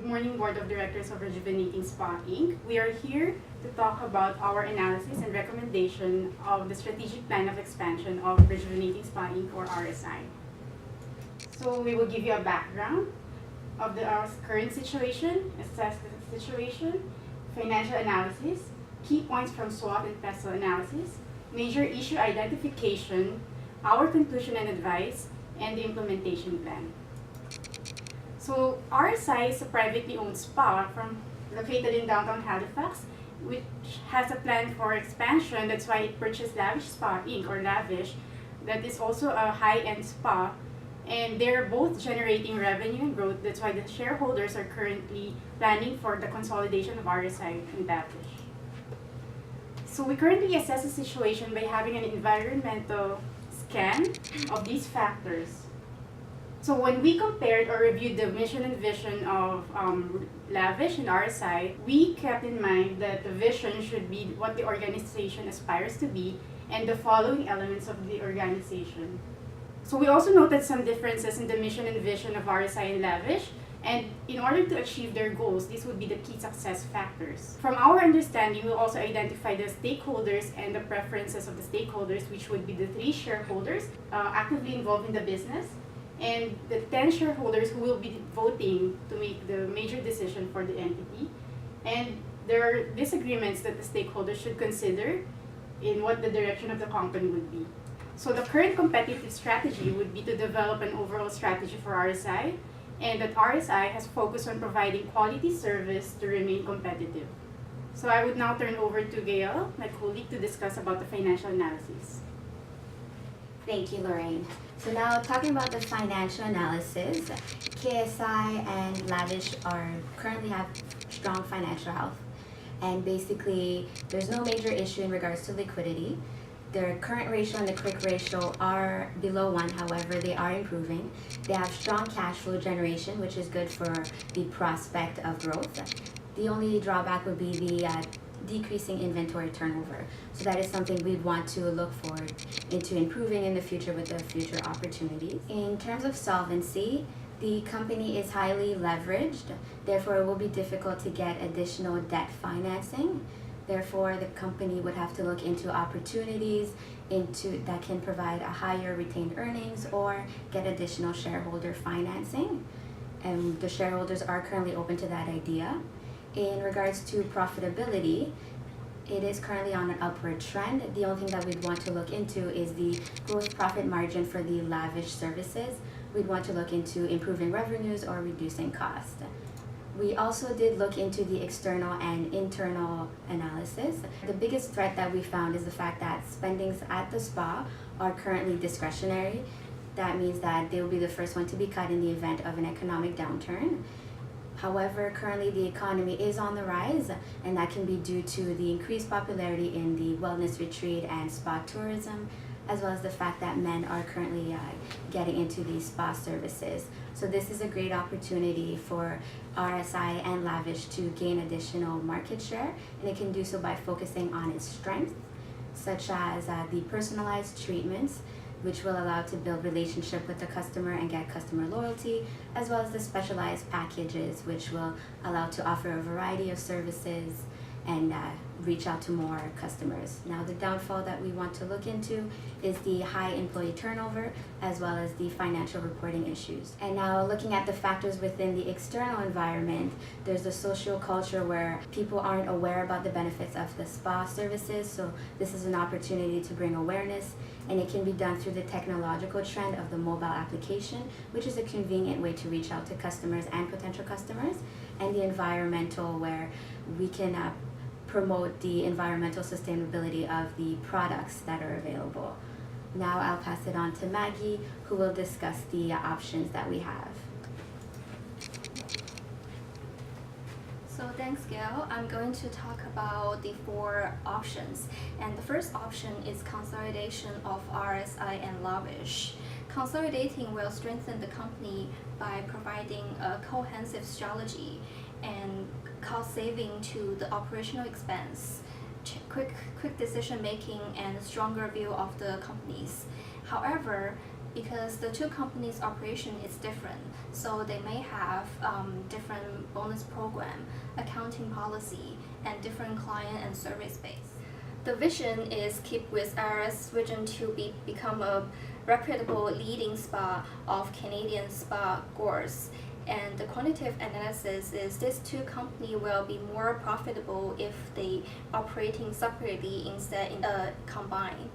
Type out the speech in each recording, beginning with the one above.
morning, Board of Directors of Rejuvenating Spa Inc. We are here to talk about our analysis and recommendation of the strategic plan of expansion of Rejuvenating Spa Inc. or RSI. So we will give you a background of our current situation, assess the situation, financial analysis, key points from SWOT and PESO analysis, major issue identification, our conclusion and advice, and the implementation plan. So RSI is a privately owned spa located in downtown Halifax, which has a plan for expansion. That's why it purchased Lavish Spa Inc. or Lavish. That is also a high-end spa, and they're both generating revenue and growth. That's why the shareholders are currently planning for the consolidation of RSI and Lavish. So we currently assess the situation by having an environmental scan of these factors. So when we compared or reviewed the mission and vision of Lavish and RSI, we kept in mind that the vision should be what the organization aspires to be and the following elements of the organization. So we also noted some differences in the mission and vision of RSI and Lavish, and in order to achieve their goals, these would be the key success factors. From our understanding, we'll also identify the stakeholders and the preferences of the stakeholders, which would be the 3 shareholders actively involved in the business, and the 10 shareholders who will be voting to make the major decision for the entity. And there are disagreements that the stakeholders should consider in what the direction of the company would be. So the current competitive strategy would be to develop an overall strategy for RSI, and that RSI has focused on providing quality service to remain competitive. So I would now turn over to Gail, my colleague, to discuss about the financial analysis. Thank you, Lorraine. So now talking about the financial analysis, KSI and Lavish currently have strong financial health. And basically, there's no major issue in regards to liquidity. Their current ratio and the quick ratio are below 1, however, they are improving. They have strong cash flow generation, which is good for the prospect of growth. The only drawback would be the decreasing inventory turnover. So that is something we'd want to look forward into improving in the future with the future opportunities. In terms of solvency, the company is highly leveraged, therefore it will be difficult to get additional debt financing. Therefore, the company would have to look into opportunities that can provide a higher retained earnings or get additional shareholder financing. And the shareholders are currently open to that idea. In regards to profitability, it is currently on an upward trend. The only thing that we'd want to look into is the gross profit margin for the Lavish services. We'd want to look into improving revenues or reducing cost. We also did look into the external and internal analysis. The biggest threat that we found is the fact that spendings at the spa are currently discretionary. That means that they will be the first one to be cut in the event of an economic downturn. However, currently the economy is on the rise, and that can be due to the increased popularity in the wellness retreat and spa tourism, as well as the fact that men are currently getting into these spa services. So this is a great opportunity for RSI and Lavish to gain additional market share, and it can do so by focusing on its strengths, such as the personalized treatments, which will allow to build relationship with the customer and get customer loyalty, as well as the specialized packages, which will allow to offer a variety of services and reach out to more customers. Now, the downfall that we want to look into is the high employee turnover, as well as the financial reporting issues. And now, looking at the factors within the external environment, there's the social culture where people aren't aware about the benefits of the spa services, so this is an opportunity to bring awareness, and it can be done through the technological trend of the mobile application, which is a convenient way to reach out to customers and potential customers, and the environmental, where we can promote the environmental sustainability of the products that are available. Now I'll pass it on to Maggie, who will discuss the options that we have. So thanks, Gail. I'm going to talk about the 4 options. And the first option is consolidation of RSI and Lavish. Consolidating will strengthen the company by providing a cohesive strategy and cost saving to the operational expense, quick decision making, and stronger view of the companies. However, because the two companies' operation is different, so they may have different bonus program, accounting policy, and different client and service base. The vision is keep with IRS vision to become a reputable leading spa of Canadian spa goers. And the quantitative analysis is these two companies will be more profitable if they operating separately instead in combined.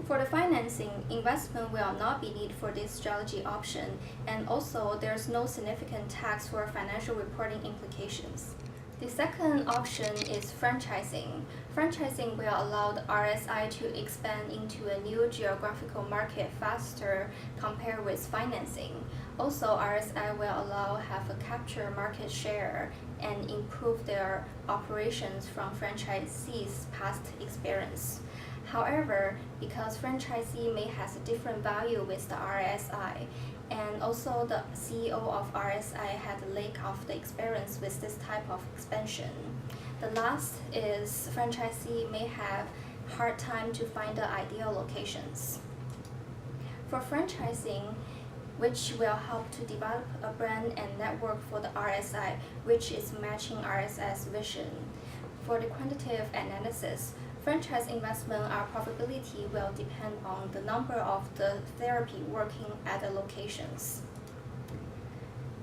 For the financing, investment will not be needed for this strategy option, and also there's no significant tax or financial reporting implications. The second option is franchising. Franchising will allow the RSI to expand into a new geographical market faster compared with financing. Also, RSI will allow have a capture market share and improve their operations from franchisees' past experience. However, because franchisee may has a different value with the RSI, and also the CEO of RSI had a lack of the experience with this type of expansion. The last is franchisee may have hard time to find the ideal locations. For franchising, which will help to develop a brand and network for the RSI, which is matching RSI's vision. For the quantitative analysis, franchise investment or profitability will depend on the number of the therapy working at the locations.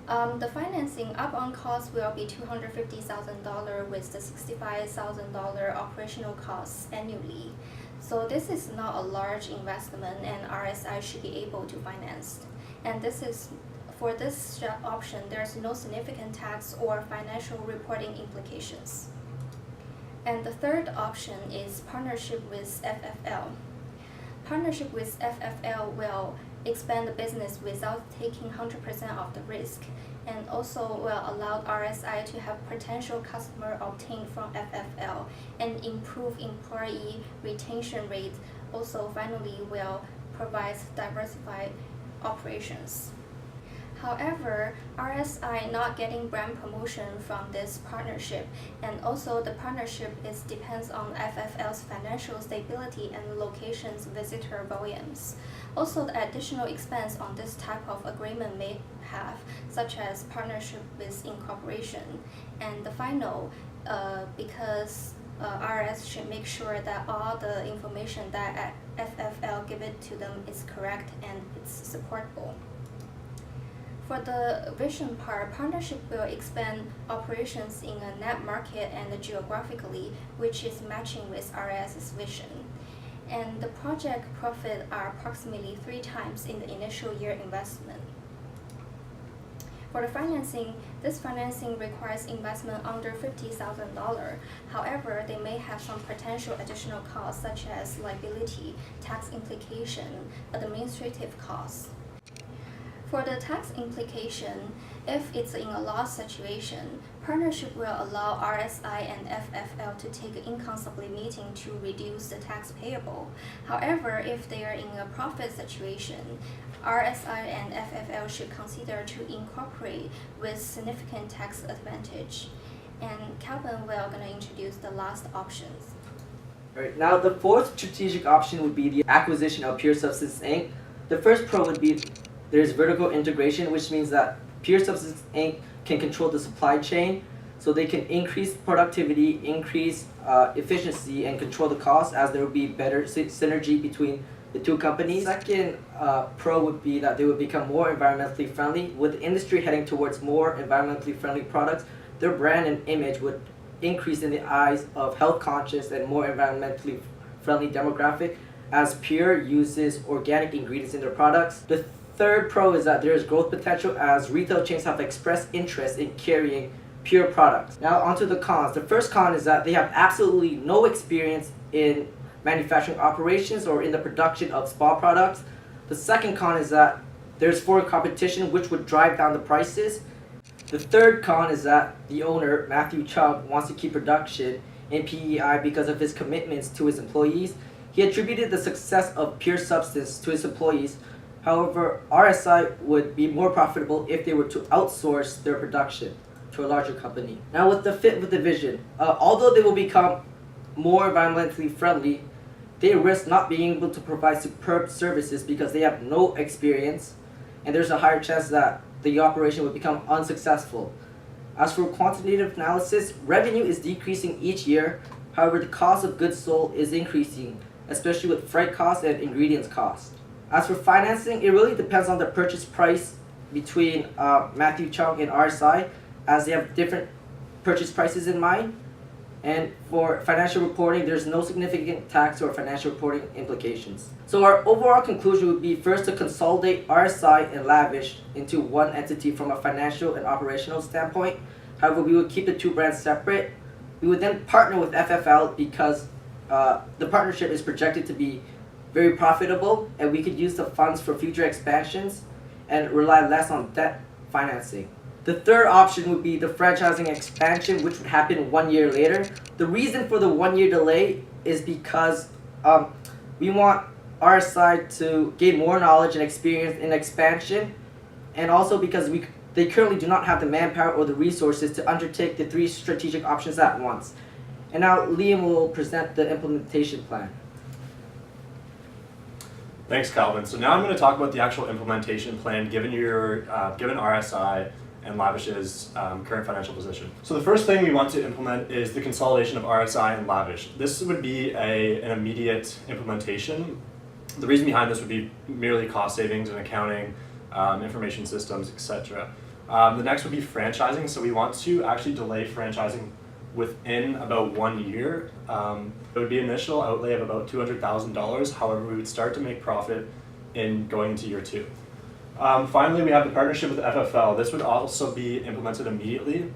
The financing upfront cost will be $250,000 with the $65,000 operational costs annually. So this is not a large investment, and RSI should be able to finance. And for this option, there's no significant tax or financial reporting implications. And the third option is partnership with FFL. Partnership with FFL will expand the business without taking 100% of the risk, and also will allow RSI to have potential customer obtained from FFL and improve employee retention rate. Also, finally, will provide diversified operations. However, RSI not getting brand promotion from this partnership, and also the partnership depends on FFL's financial stability and location's visitor volumes. Also, the additional expense on this type of agreement may have, such as partnership with incorporation. And the final, because RS should make sure that all the information that FFL give it to them is correct and it's supportable. For the vision part, partnership will expand operations in a net market and geographically, which is matching with RS's vision. And the project profit are approximately 3 times in the initial year investment. For the financing, this financing requires investment under $50,000. However, they may have some potential additional costs such as liability, tax implication, administrative costs. For the tax implication, if it's in a loss situation, partnership will allow RSI and FFL to take an income supplementing to reduce the tax payable. However, if they are in a profit situation, RSI and FFL should consider to incorporate with significant tax advantage. And Calvin will gonna introduce the last options. Alright, now the fourth strategic option would be the acquisition of Pure Substance Inc. The first pro would be there's vertical integration, which means that Pure Substance Inc. can control the supply chain, so they can increase productivity, increase efficiency, and control the cost, as there will be better synergy between the two companies. Second pro would be that they would become more environmentally friendly. With the industry heading towards more environmentally friendly products, their brand and image would increase in the eyes of health conscious and more environmentally friendly demographic, as Pure uses organic ingredients in their products. The third pro is that there is growth potential, as retail chains have expressed interest in carrying Pure products. Now onto the cons. The first con is that they have absolutely no experience in manufacturing operations or in the production of spa products. The second con is that there's foreign competition, which would drive down the prices. The third con is that the owner, Matthew Chubb, wants to keep production in PEI because of his commitments to his employees. He attributed the success of Pure Substance to his employees. However, RSI would be more profitable if they were to outsource their production to a larger company. Now with the fit with the vision, although they will become more environmentally friendly, they risk not being able to provide superb services because they have no experience, and there's a higher chance that the operation would become unsuccessful. As for quantitative analysis, revenue is decreasing each year. However, the cost of goods sold is increasing, especially with freight costs and ingredients costs. As for financing, it really depends on the purchase price between Matthew Chung and RSI, as they have different purchase prices in mind. And for financial reporting, there's no significant tax or financial reporting implications. So our overall conclusion would be first to consolidate RSI and Lavish into one entity from a financial and operational standpoint. However, we would keep the two brands separate. We would then partner with FFL because the partnership is projected to be very profitable, and we could use the funds for future expansions and rely less on debt financing. The third option would be the franchising expansion, which would happen 1 year later. The reason for the 1 year delay is because we want RSI to gain more knowledge and experience in expansion, and also because they currently do not have the manpower or the resources to undertake the 3 strategic options at once. And now Liam will present the implementation plan. Thanks, Calvin. So now I'm going to talk about the actual implementation plan given RSI and Lavish's current financial position. So the first thing we want to implement is the consolidation of RSI and Lavish. This would be an immediate implementation. The reason behind this would be merely cost savings in accounting, information systems, etc. The next would be franchising. So we want to actually delay franchising within about 1 year. It would be an initial outlay of about $200,000. However, we would start to make profit in going into year 2. Finally, we have the partnership with FFL. This would also be implemented immediately,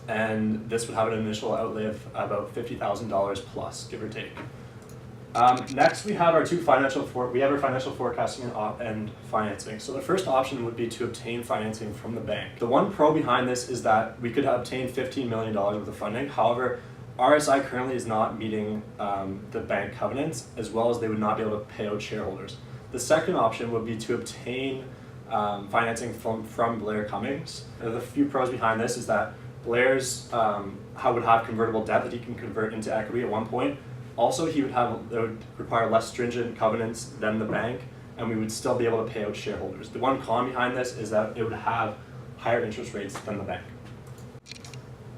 and this would have an initial outlay of about $50,000 plus, give or take. Next, we have our financial forecasting and financing. So the first option would be to obtain financing from the bank. The one pro behind this is that we could obtain $15 million worth of funding. However, RSI currently is not meeting the bank covenants, as well as they would not be able to pay out shareholders. The second option would be to obtain financing from Blair Cummings. The few pros behind this is that Blair's would have convertible debt that he can convert into equity at one point. Also, it would require less stringent covenants than the bank, and we would still be able to pay out shareholders. The one con behind this is that it would have higher interest rates than the bank.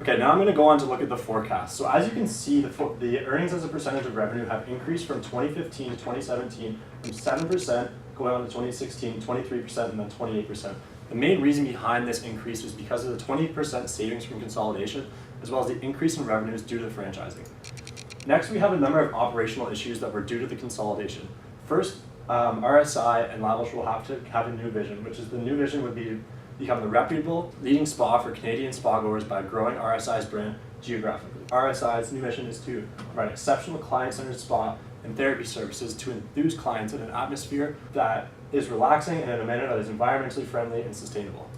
Okay, now I'm going to go on to look at the forecast. So as you can see, the earnings as a percentage of revenue have increased from 2015 to 2017 from 7% going on to 2016, 23%, and then 28%. The main reason behind this increase is because of the 20% savings from consolidation, as well as the increase in revenues due to the franchising. Next, we have a number of operational issues that were due to the consolidation. First, RSI and Lavish will have to have a new vision, which is the new vision would be become the reputable leading spa for Canadian spa goers by growing RSI's brand geographically. RSI's new mission is to provide exceptional client-centered spa and therapy services to enthuse clients in an atmosphere that is relaxing and in a manner that is environmentally friendly and sustainable.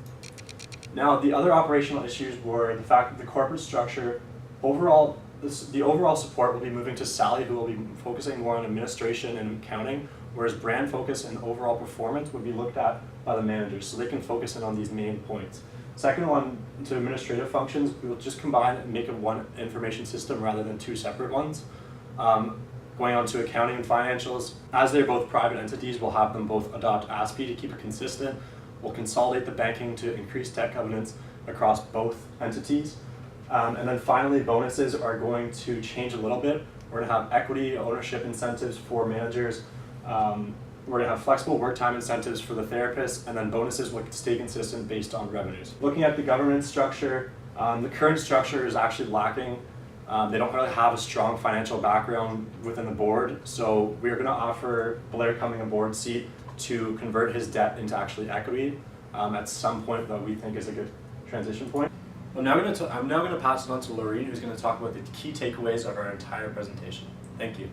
Now, the other operational issues were the fact that the corporate structure, the overall support will be moving to Sally, who will be focusing more on administration and accounting, whereas brand focus and overall performance would be looked at by the managers, so they can focus in on these main points. Second one, to administrative functions, we will just combine and make it one information system rather than 2 separate ones. Going on to accounting and financials, as they're both private entities, we'll have them both adopt ASPE to keep it consistent. We'll consolidate the banking to increase debt covenants across both entities. And then finally, bonuses are going to change a little bit. We're going to have equity ownership incentives for managers. We're going to have flexible work time incentives for the therapists, and then bonuses will stay consistent based on revenues. Looking at the governance structure, the current structure is actually lacking. They don't really have a strong financial background within the board, so we're going to offer Blair Cummings a board seat to convert his debt into actually equity at some point that we think is a good transition point. I'm now going to pass it on to Laureen, who's going to talk about the key takeaways of our entire presentation. Thank you.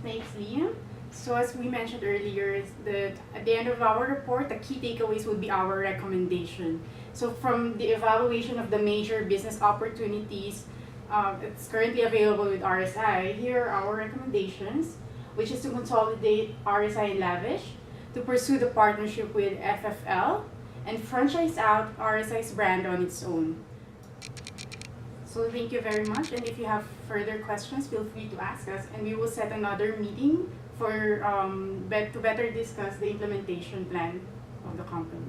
Thanks, Liam. So as we mentioned earlier, is that at the end of our report, the key takeaways would be our recommendation. So from the evaluation of the major business opportunities it's currently available with RSI, here are our recommendations, which is to consolidate RSI and Lavish, to pursue the partnership with FFL, and franchise out RSI's brand on its own. So thank you very much, and if you have further questions, feel free to ask us, and we will set another meeting for to better discuss the implementation plan of the company.